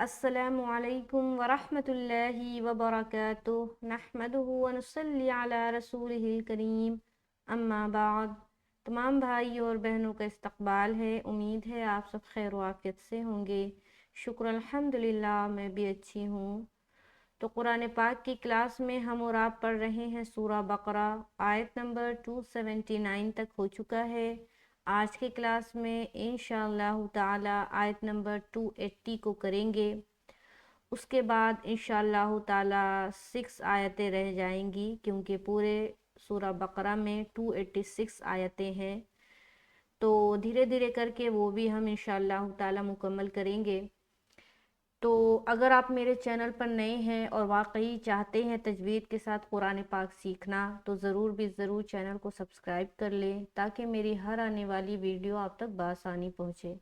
السلام علیکم ورحمۃ اللہ وبرکاتہ نحمدہ ونصلی علی رسولہ الکریم اما بعد۔ تمام بھائی اور بہنوں کا استقبال ہے۔ امید ہے آپ سب خیر و عافیت سے ہوں گے۔ شکر الحمدللہ میں بھی اچھی ہوں۔ تو قرآن پاک کی کلاس میں ہم اور آپ پڑھ رہے ہیں سورہ بقرہ، آیت نمبر 279 تک ہو چکا ہے۔ آج کے کلاس میں انشاءاللہ تعالی آیت نمبر 280 کو کریں گے۔ اس کے بعد انشاءاللہ تعالی 6 آیتیں رہ جائیں گی، کیونکہ پورے سورہ بقرہ میں 286 آیتیں ہیں، تو دھیرے دھیرے کر کے وہ بھی ہم انشاءاللہ تعالی مکمل کریں گے۔ تو اگر آپ میرے چینل پر نئے ہیں اور واقعی چاہتے ہیں تجوید کے ساتھ قرآن پاک سیکھنا، تو ضرور چینل کو سبسکرائب کر لیں تاکہ میری ہر آنے والی ویڈیو آپ تک بآسانی پہنچے۔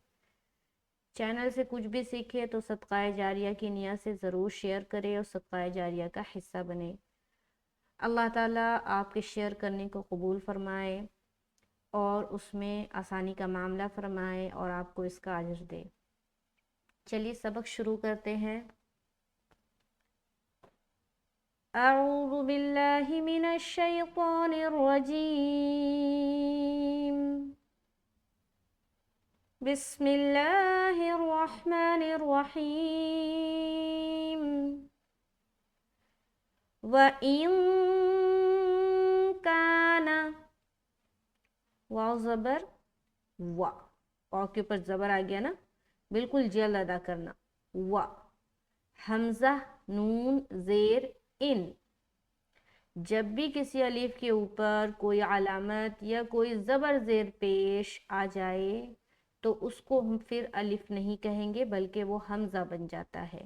چینل سے کچھ بھی سیکھے تو صدقہ جاریہ کی نیت سے ضرور شیئر کرے اور صدقہ جاریہ کا حصہ بنے۔ اللہ تعالیٰ آپ کے شیئر کرنے کو قبول فرمائے اور اس میں آسانی کا معاملہ فرمائے اور آپ کو اس کا اجر دے۔ چلیے سبق شروع کرتے ہیں۔ اعوذ باللہ من الشیطان الرجیم، بسم اللہ الرحمن الرحیم۔ وَإِن كَانَ، واو زبر وا، واو کے اوپر زبر آ گیا نا، بالکل جلد ادا کرنا۔ وا، حمزہ نون زیر ان، جب بھی کسی الف کے اوپر کوئی علامت یا کوئی زبر زیر پیش آ جائے تو اس کو ہم پھر الف نہیں کہیں گے بلکہ وہ حمزہ بن جاتا ہے۔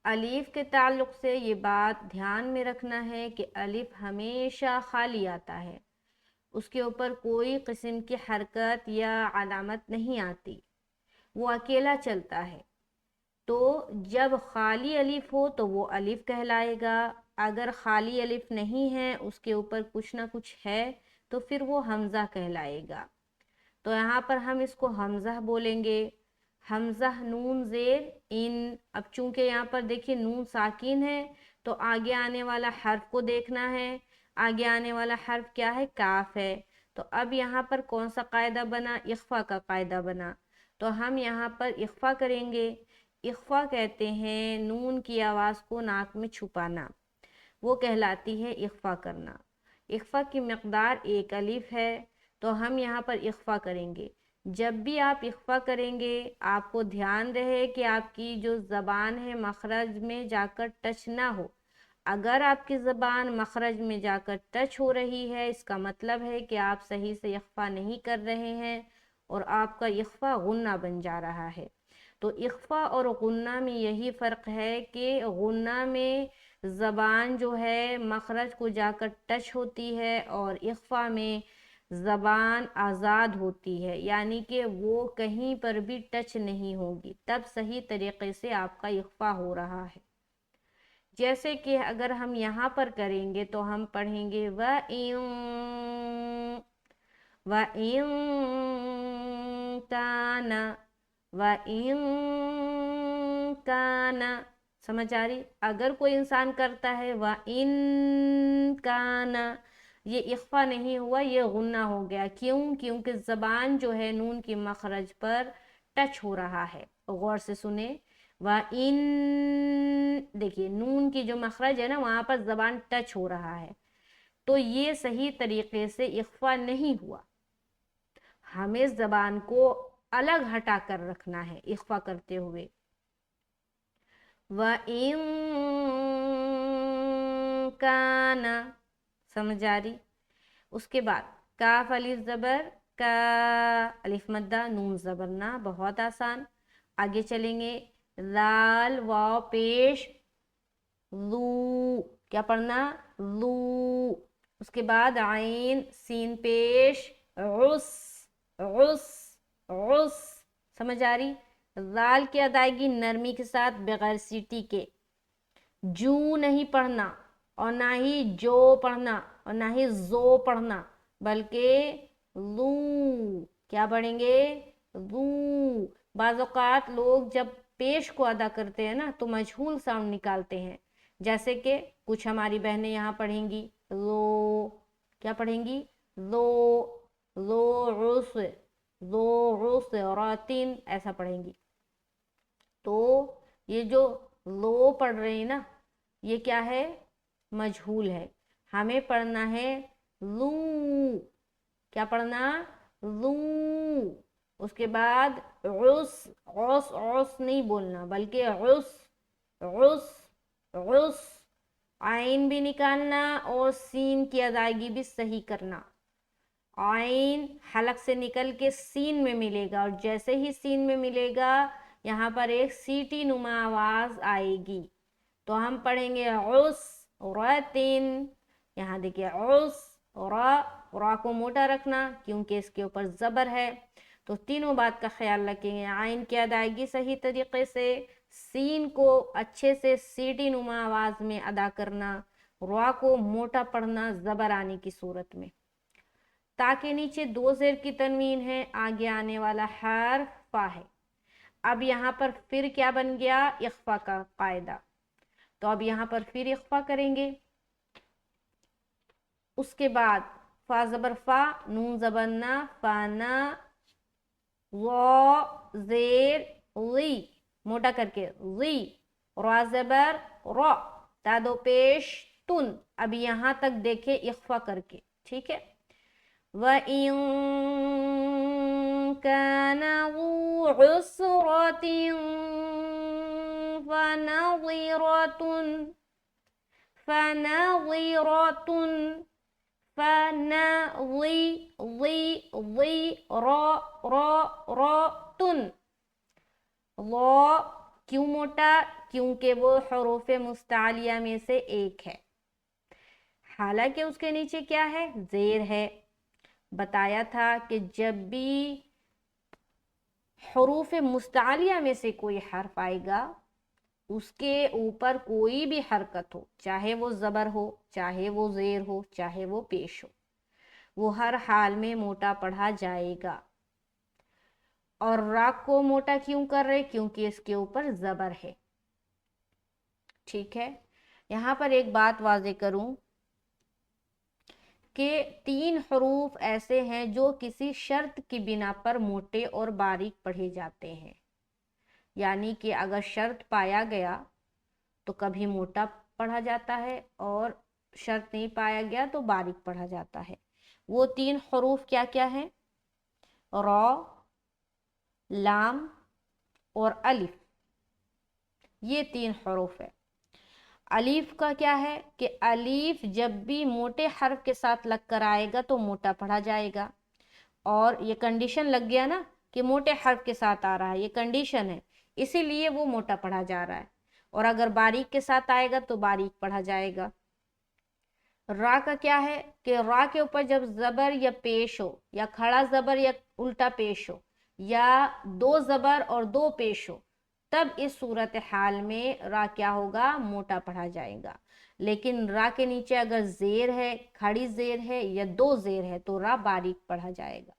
الف کے تعلق سے یہ بات دھیان میں رکھنا ہے کہ الف ہمیشہ خالی آتا ہے، اس کے اوپر کوئی قسم کی حرکت یا علامت نہیں آتی، وہ اکیلا چلتا ہے۔ تو جب خالی الف ہو تو وہ الف کہلائے گا، اگر خالی الف نہیں ہے، اس کے اوپر کچھ نہ کچھ ہے تو پھر وہ حمزہ کہلائے گا۔ تو یہاں پر ہم اس کو حمزہ بولیں گے۔ حمزہ نون زیر ان، اب چونکہ یہاں پر دیکھیے نون ساکن ہے تو آگے آنے والا حرف کو دیکھنا ہے۔ آگے آنے والا حرف کیا ہے؟ کاف ہے۔ تو اب یہاں پر کون سا قاعدہ بنا؟ اخفا کا قاعدہ بنا۔ تو ہم یہاں پر اخفا کریں گے۔ اخفا کہتے ہیں نون کی آواز کو ناک میں چھپانا، وہ کہلاتی ہے اخفا کرنا۔ اخفا کی مقدار 1 الف ہے، تو ہم یہاں پر اخفا کریں گے۔ جب بھی آپ اخفا کریں گے آپ کو دھیان رہے کہ آپ کی جو زبان ہے مخرج میں جا کر ٹچ نہ ہو۔ اگر آپ کی زبان مخرج میں جا کر ٹچ ہو رہی ہے، اس کا مطلب ہے کہ آپ صحیح سے اخفا نہیں کر رہے ہیں اور آپ کا اخفا غنہ بن جا رہا ہے۔ تو اخفا اور غنہ میں یہی فرق ہے کہ غنہ میں زبان جو ہے مخرج کو جا کر ٹچ ہوتی ہے اور اخفا میں زبان آزاد ہوتی ہے، یعنی کہ وہ کہیں پر بھی ٹچ نہیں ہوگی، تب صحیح طریقے سے آپ کا اخفا ہو رہا ہے۔ جیسے کہ اگر ہم یہاں پر کریں گے تو ہم پڑھیں گے وَإِن كَانَ، وَإِن كَانَ، سمجھ آ رہی؟ اگر کوئی انسان کرتا ہے وَإِن كَانَ، یہ اخفا نہیں ہوا، یہ غنہ ہو گیا۔ کیوں؟ کیونکہ زبان جو ہے نون کی مخرج پر ٹچ ہو رہا ہے۔ غور سے سنیں، وَإِن، دیکھیے نون کی جو مخرج ہے نا وہاں پر زبان ٹچ ہو رہا ہے، تو یہ صحیح طریقے سے اخفا نہیں ہوا۔ ہمیں زبان کو الگ ہٹا کر رکھنا ہے اخفا کرتے ہوئے۔ وَإِن كَانَ، سمجھ آ رہی؟ اس کے بعد کاف الف زبر کا، الف مدہ نون زبر نا، بہت آسان۔ آگے چلیں گے، لال واو پیش لو، کیا پڑھنا؟ لو۔ اس کے بعد عین سین پیش عس، عس، عس، سمجھ آ رہی؟ لال کی ادائیگی نرمی کے ساتھ بغیر سیٹی کے، جو نہیں پڑھنا اور نہ ہی جو پڑھنا اور نہ ہی زو پڑھنا، بلکہ لو، کیا پڑھیں گے؟ لو۔ بعض اوقات لوگ جب पेश को अदा करते हैं ना तो मजहूल साउंड निकालते हैं। जैसे कि कुछ हमारी बहनें यहाँ पढ़ेंगी लो, क्या पढ़ेंगी लो, लो रातिन ऐसा पढ़ेंगी। तो ये जो लो पढ़ रही है ना ये क्या है, मजहूल है। हमें पढ़ना है लू, क्या पढ़ना लू। उसके बाद उस, औस नहीं बोलना बल्कि उस आइन भी निकालना और सीन की अदायगी भी सही करना। आइन हलक से निकल के सीन में मिलेगा और जैसे ही सीन में मिलेगा यहाँ पर एक सीटी नुमा आवाज आएगी। तो हम पढ़ेंगे उस रातिन। यहाँ देखिए उस रा को मोटा रखना क्योंकि इसके ऊपर जबर है। तो तीनों बात का ख्याल रखेंगे, आइन की अदायगी सही तरीके से, सीन को अच्छे से सीटी नुमा आवाज में अदा करना, रा को मोटा पढ़ना जबर आने की सूरत में। ताकि नीचे दो ज़ेर की तनवीन है, आगे आने वाला हर्फ फा है। अब यहाँ पर फिर क्या बन गया, इख्फा का कायदा। तो अब यहाँ पर फिर इख्फा करेंगे। उसके बाद फा जबर फा, नून जबर ना, फाना, वो जेर ली मोटा करके ली, रा जबर रा, ता दो पेश तुन। अब यहाँ तक देखे इख्फा करके, ठीक है। वइन कान ज़ू उस्रतिन फनज़िरतुन तुन। लो क्यों मोटा, क्योंकि वो हरूफ मुस्तालिया में से एक है, हालांकि उसके नीचे क्या है, जेर है। बताया था कि जब भी हरूफ मुस्तालिया में से कोई हर्फ आएगा उसके ऊपर कोई भी हरकत हो, चाहे वो जबर हो, चाहे वो जेर हो, चाहे वो पेश हो, वो हर हाल में मोटा पढ़ा जाएगा। और रा को मोटा क्यों कर रहे, क्योंकि इसके ऊपर जबर है, ठीक है। यहाँ पर एक बात वाज़ेह करूं कि 3 हरूफ ऐसे हैं जो किसी शर्त की बिना पर मोटे और बारीक पढ़े जाते हैं। यानी कि अगर शर्त पाया गया तो कभी मोटा पढ़ा जाता है और शर्त नहीं पाया गया तो बारीक पढ़ा जाता है। वो 3 हरूफ क्या क्या हैं, रा, लाम और अलिफ। ये 3 हरूफ है। अलीफ का क्या है कि अलीफ जब भी मोटे हर्फ के साथ लग कर आएगा तो मोटा पढ़ा जाएगा। और ये कंडीशन लग गया ना कि मोटे हर्फ के साथ आ रहा है, ये कंडीशन है, इसीलिए वो मोटा पढ़ा जा रहा है। और अगर बारीक के साथ आएगा तो बारीक पढ़ा जाएगा। रा का क्या है कि रा के ऊपर जब जबर या पेश हो, या खड़ा जबर या उल्टा पेश हो, या 2 जबर और 2 पेश हो, तब इस सूरत हाल में रा क्या होगा, मोटा पढ़ा जाएगा। लेकिन रा के नीचे अगर जेर है, खड़ी जेर है या 2 जेर है तो रा बारीक पढ़ा जाएगा।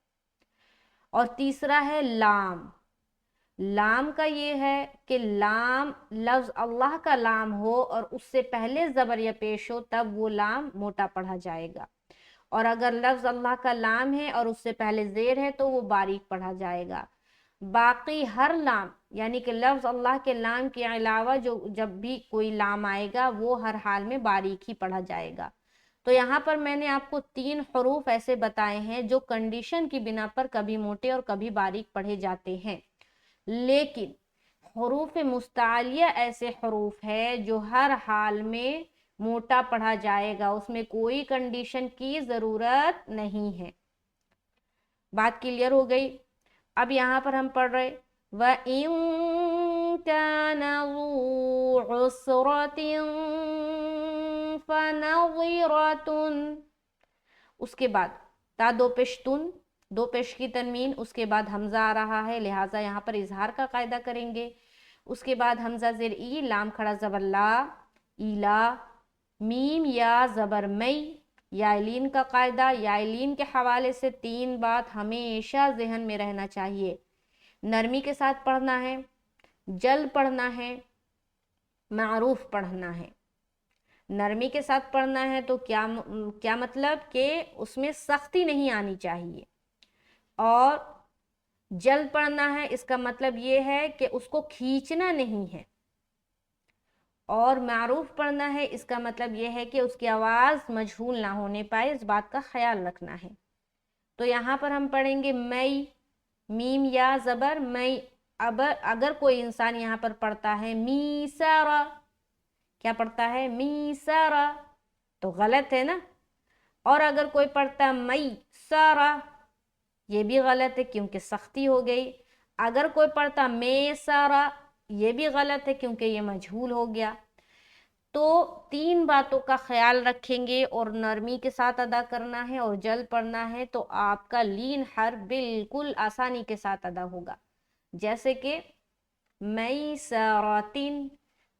और तीसरा है लाम। लाम का ये है कि लाम लफ्ज अल्लाह का लाम हो और उससे पहले जबर या पेश हो तब वो लाम मोटा पढ़ा जाएगा। और अगर लफ्ज अल्लाह का लाम है और उससे पहले जेर है तो वो बारीक पढ़ा जाएगा। बाकी हर लाम यानी कि लफ्ज अल्लाह के लाम के अलावा जो जब भी कोई लाम आएगा वो हर हाल में बारीक ही पढ़ा जाएगा। तो यहाँ पर मैंने आपको 3 हरूफ ऐसे बताए हैं जो कंडीशन की बिना पर कभी मोटे और कभी बारीक पढ़े जाते हैं। लेकिन हरूफ मुस्तालिया ऐसे हरूफ है जो हर हाल में मोटा पढ़ा जाएगा, उसमें कोई कंडीशन की जरूरत नहीं है। बात क्लियर हो गई। अब यहाँ पर हम पढ़ रहे व इन काना ज़ू उस्रतिन फनज़िरतुन। उसके बाद ता दो पेशतुन, 2 पेश की तनवीन, उसके बाद हमजा आ रहा है लिहाजा यहाँ पर इजहार का कायदा करेंगे। उसके बाद हमजा जेर ई, लाम खड़ा जबर ला, इला, मीम या जबर मई, यालीन का कायदा। यालीन के हवाले से 3 बात हमेशा जहन में रहना चाहिए। नरमी के साथ पढ़ना है, जल्द पढ़ना है, मारूफ पढ़ना है। नरमी के साथ पढ़ना है तो क्या मतलब कि उसमें सख्ती नहीं आनी चाहिए। और जल्द पढ़ना है इसका मतलब ये है कि उसको खींचना नहीं है। और मारूफ पढ़ना है इसका मतलब ये है कि उसकी आवाज़ मजहूल ना होने पाए, इस बात का ख्याल रखना है। तो यहाँ पर हम पढ़ेंगे मई, मीम या ज़बर मई। अब अगर कोई इंसान यहाँ पर पढ़ता है मीसारा, क्या पढ़ता है मीसारा, तो गलत है ना। और अगर कोई पढ़ता मई सारा, ये भी गलत है क्योंकि सख्ती हो गई। अगर कोई पढ़ता मे सारा, ये भी गलत है क्योंकि ये मजहूल हो गया। तो 3 बातों का ख्याल रखेंगे और नरमी के साथ अदा करना है और जल्द पढ़ना है, तो आपका लीन हर्फ बिल्कुल आसानी के साथ अदा होगा। जैसे कि मई सरातिन,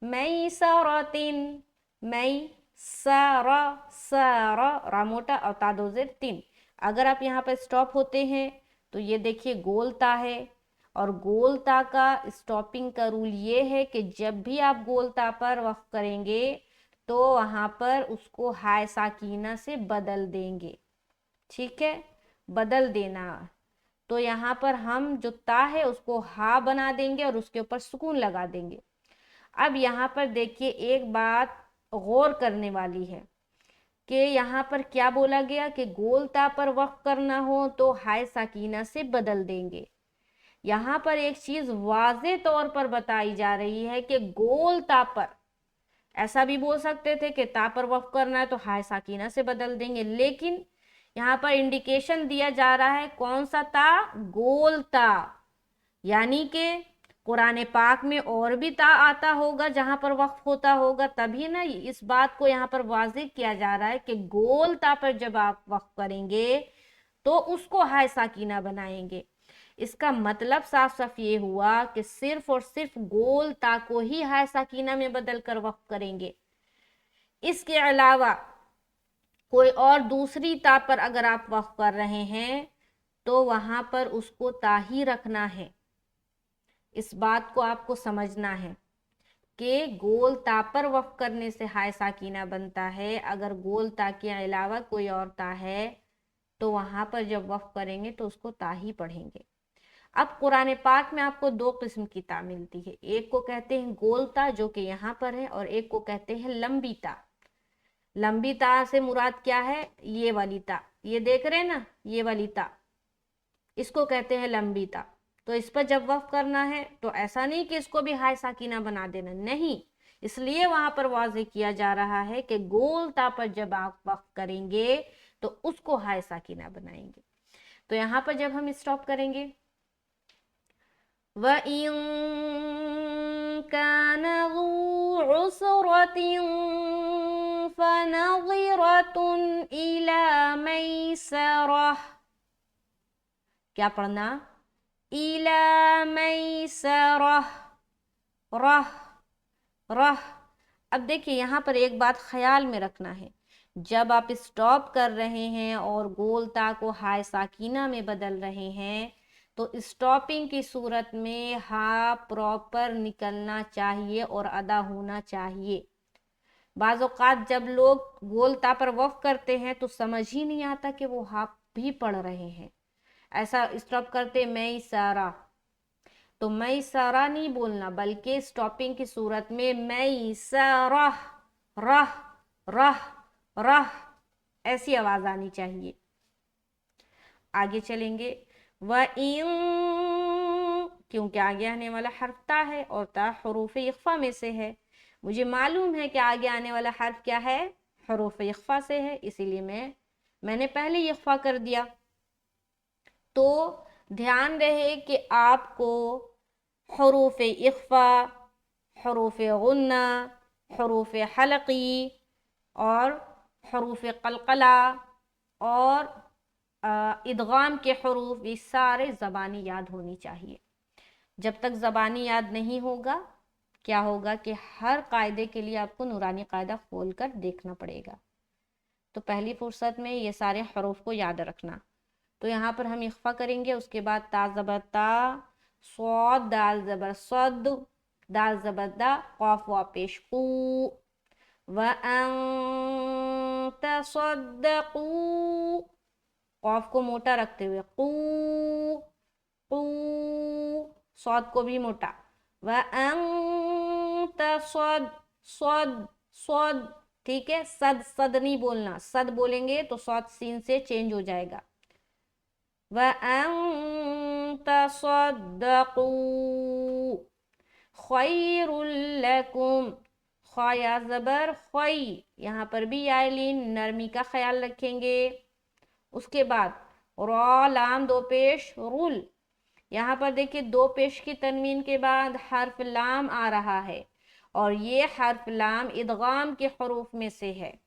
मई सरातिन, मई सारा, सारा रा मोटा और ता दो ज़ेर 3। अगर आप यहाँ पर स्टॉप होते हैं तो ये देखिए गोलता है, और गोलता का स्टॉपिंग का रूल ये है कि जब भी आप गोलता पर वक्फ करेंगे तो वहाँ पर उसको हाय साकीना से बदल देंगे। ठीक है, बदल देना। तो यहाँ पर हम जो ता है उसको हा बना देंगे और उसके ऊपर सुकून लगा देंगे। अब यहाँ पर देखिए एक बात गौर करने वाली है कि यहाँ पर क्या बोला गया कि गोलता पर वक्फ करना हो तो हाय साकीना से बदल देंगे। यहाँ पर एक चीज वाज़े तौर पर बताई जा रही है कि गोलता पर, ऐसा भी बोल सकते थे कि ता पर वक्फ करना है तो हाय साकीना से बदल देंगे, लेकिन यहाँ पर इंडिकेशन दिया जा रहा है कौन सा ता, गोलता। यानी कि कुरान पाक में और भी ता आता होगा जहां पर वक्फ होता होगा, तभी ना इस बात को यहाँ पर वाज़ेह किया जा रहा है कि गोल ता पर जब आप वक्फ करेंगे तो उसको हाय साकीना बनाएंगे। इसका मतलब साफ साफ ये हुआ कि सिर्फ और सिर्फ गोल ता को ही हाय साकीना में बदल कर वक्फ करेंगे। इसके अलावा कोई और दूसरी ता पर अगर आप वक्फ कर रहे हैं तो वहां पर उसको ता ही रखना है। इस बात को आपको समझना है कि गोल ता पर वक्फ करने से हाय साकीना बनता है। अगर गोल ता के अलावा कोई और ता है तो वहां पर जब वक्फ करेंगे तो उसको ता ही पढ़ेंगे। अब कुरान पाक में आपको 2 किस्म की ता मिलती है, एक को कहते हैं गोल ता जो कि यहाँ पर है, और एक को कहते हैं लंबी ता। लंबी ता से मुराद क्या है, ये वाली ता, ये देख रहे हैं ना, ये वाली ता, इसको कहते हैं लंबी ता। तो इस पर जब वक्फ करना है तो ऐसा नहीं कि इसको भी हाय साकीना बना देना, नहीं, इसलिए वहां पर वाज़ेह किया जा रहा है कि गोल ता पर जब आप वक्फ करेंगे तो उसको हाय साकीना बनाएंगे। तो यहाँ पर जब हम स्टॉप करेंगे, वइन कान ज़ू उसरतिन फनज़िरतुन इला मैसरह, क्या पढ़ना, इला मैसरह, रह, रह। अब देखिए यहाँ पर एक बात ख्याल में रखना है, जब आप स्टॉप कर रहे हैं और गोल ता को हाय साकीना में बदल रहे हैं तो स्टॉपिंग की सूरत में हा प्रॉपर निकलना चाहिए और अदा होना चाहिए। बाज़ औक़ात जब लोग गोल ता पर वक्फ करते हैं तो समझ ही नहीं आता कि वो हा भी पढ़ रहे हैं, ऐसा स्टॉप करते मैं सारा, तो मैं सारा नहीं बोलना, बल्कि स्टॉपिंग की सूरत में मैं सारा, रह, रह, रह, ऐसी आवाज आनी चाहिए। आगे चलेंगे, व इन, क्योंकि आगे आने वाला हर्फ ता है और ता हरूफ इख्फा में से है। मुझे मालूम है कि आगे आने वाला हर्फ क्या है, हरूफ इख्फा से है, इसीलिए मैंने पहले इख्फा कर दिया। तो ध्यान रहे कि आपको हरूफ इख्फा, हरूफ गुन्ना, हरूफ हलकी और हरूफ कलकला और इदगाम के हरूफ, ये सारे ज़बानी याद होनी चाहिए। जब तक ज़बानी याद नहीं होगा, क्या होगा कि हर कायदे के लिए आपको नूरानी कायदा खोल कर देखना पड़ेगा। तो पहली फुर्सत में ये सारे हरूफ को याद रखना। तो यहाँ पर हम इख्फा करेंगे, उसके बाद ता ज़बर ता, सौद दाल ज़बर सद, दाल ज़बर दा, क़ाफ वा पेश क़ू, व अन तसद्दक़ू, क़ाफ को मोटा रखते हुए क़ू क़ू, सौद को भी मोटा, व अन तसद सद सद, ठीक है, सद सद नहीं बोलना, सद बोलेंगे तो सौद सीन से चेंज हो जाएगा। व अन तसद्दक़ू खैरुल लकुम, ख्या ज़बर ख़ै, यहाँ पर भी आयलीन नरमी का ख्याल रखेंगे। उसके बाद रा लाम दो पेश रुल, यहाँ पर देखिए दो पेश की तनवीन के बाद हर्फ लाम आ रहा है और ये हर्फ लाम इदगाम के हरूफ में से है,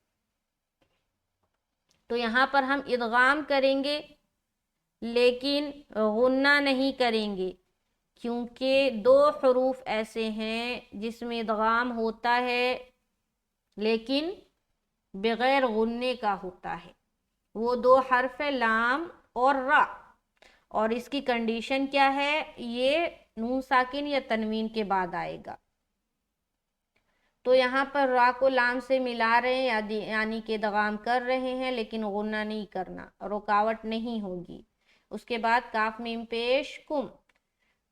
तो यहाँ पर हम इदगाम करेंगे लेकिन गुन्ना नहीं करेंगे, क्योंकि दो हरूफ ऐसे हैं जिसमें इदगाम होता है लेकिन बगैर गुन्ने का होता है। वो दो हर्फ है लाम और रा, और इसकी कंडीशन क्या है, ये नून साकिन या तनवीन के बाद आएगा। तो यहाँ पर रा को लाम से मिला रहे हैं यानी कि इदगाम कर रहे हैं, लेकिन गुन्ना नहीं करना, रुकावट नहीं होगी। उसके बाद काफ मीम पेश कुम,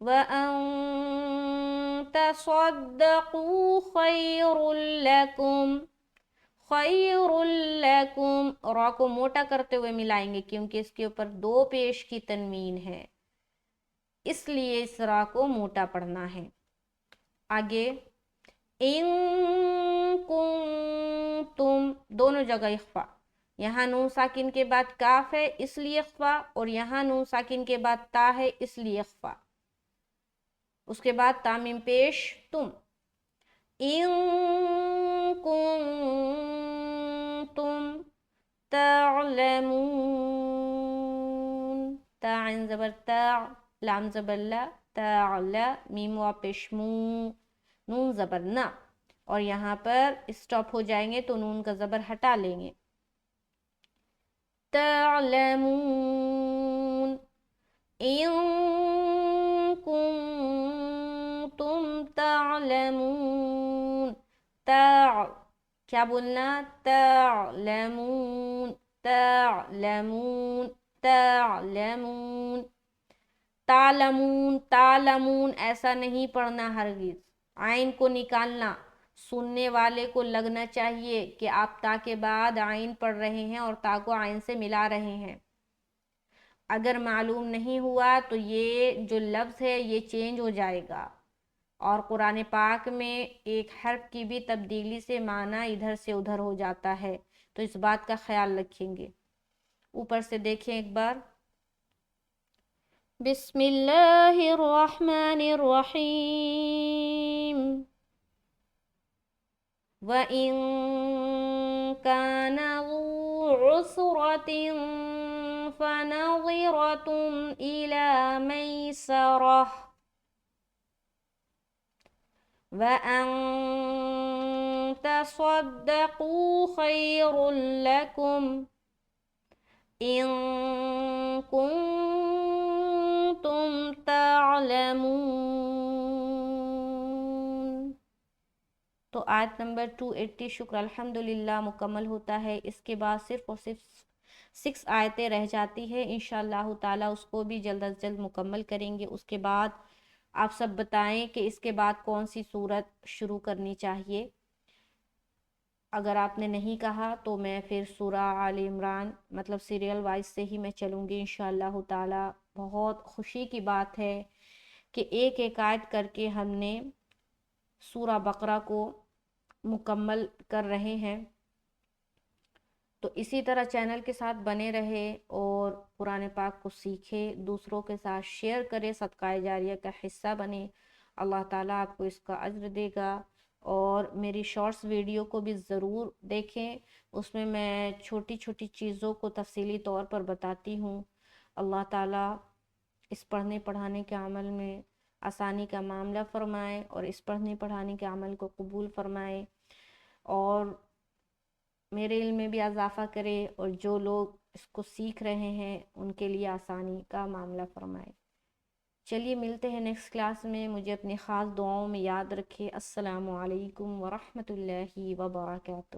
व अन तसद्दक़ू खैरुल लकुम, खैरुल लकुम, रा को मोटा करते हुए मिलाएंगे क्योंकि इसके ऊपर दो पेश की तनवीन है, इसलिए इस रा को मोटा पढ़ना है। आगे इन कुंतुम, दोनों जगह इख्फा, यहाँ नून साकिन के बाद काफ है इसलिए इख्फा, और यहाँ नून साकिन के बाद ता है इसलिए इख्फा। उसके बाद तामीम पेश तुम, इन कुंतुम तअलमून, ता ऐन ज़बर ता, लाम ज़बर ला, तअला, मीम वा पेश मू, नून ज़बर ना, और यहाँ पर स्टॉप हो जाएंगे तो नून का ज़बर हटा लेंगे। तअलमून इन कुंतुम तअलमून, ता क्या बोलना, तअलमून तअलमून तअलमून, तालमून तालमून ऐसा नहीं पढ़ना हरगिज, आइन को निकालना। सुनने वाले को लगना चाहिए कि आप ता के बाद आइन पढ़ रहे हैं और ता को आइन से मिला रहे हैं। अगर मालूम नहीं हुआ तो ये जो लफ्ज़ है ये चेंज हो जाएगा, और कुरान पाक में एक हर्फ की भी तब्दीली से माना इधर से उधर हो जाता है, तो इस बात का ख्याल रखेंगे। ऊपर से देखें एक बार, बिस्मिल्लाहिर्रहमानिर्रहीम, व इन काना ज़ू उसरतिन फनज़िरतुन इला मैसरह, व अन तसद्दक़ू खैरुल लकुम इन कुंतुम तअलमून। तो आयत नंबर 280 शुक्र अल्हम्दुलिल्लाह मुकम्मल होता है। इसके बाद सिर्फ और सिर्फ 6 आयतें रह जाती है, इंशाअल्लाह ताला उसको भी जल्द अज जल्द मुकम्मल करेंगे। उसके बाद आप सब बताएं कि इसके बाद कौन सी सूरत शुरू करनी चाहिए। अगर आपने नहीं कहा तो मैं फिर सूरा आल इमरान मतलब सीरियल वाइज से ही मैं चलूँगी इंशाअल्लाह ताला। बहुत खुशी की बात है कि एक एक आयत करके हमने सूरा बकरा को मुकम्मल कर रहे हैं। तो इसी तरह चैनल के साथ बने रहे और कुरान पाक को सीखे, दूसरों के साथ शेयर करें, सदका जारिया का हिस्सा बने। अल्लाह ताला आपको इसका अज्र देगा। और मेरी शॉर्ट्स वीडियो को भी ज़रूर देखें, उसमें मैं छोटी छोटी चीज़ों को तफसीली तौर पर बताती हूँ। अल्लाह ताला इस पढ़ने पढ़ाने के अमल में आसानी का मामला फ़रमाए और इस पढ़ने पढ़ाने के अमल को कबूल फ़रमाए और मेरे इल्म में भी इजाफ़ा करे, और जो लोग इसको सीख रहे हैं उनके लिए आसानी का मामला फ़रमाए। چلیے ملتے ہیں نیکسٹ کلاس میں، مجھے اپنی خاص دعاؤں میں یاد رکھے۔ السلام علیکم ورحمۃ اللہ وبرکاتہ۔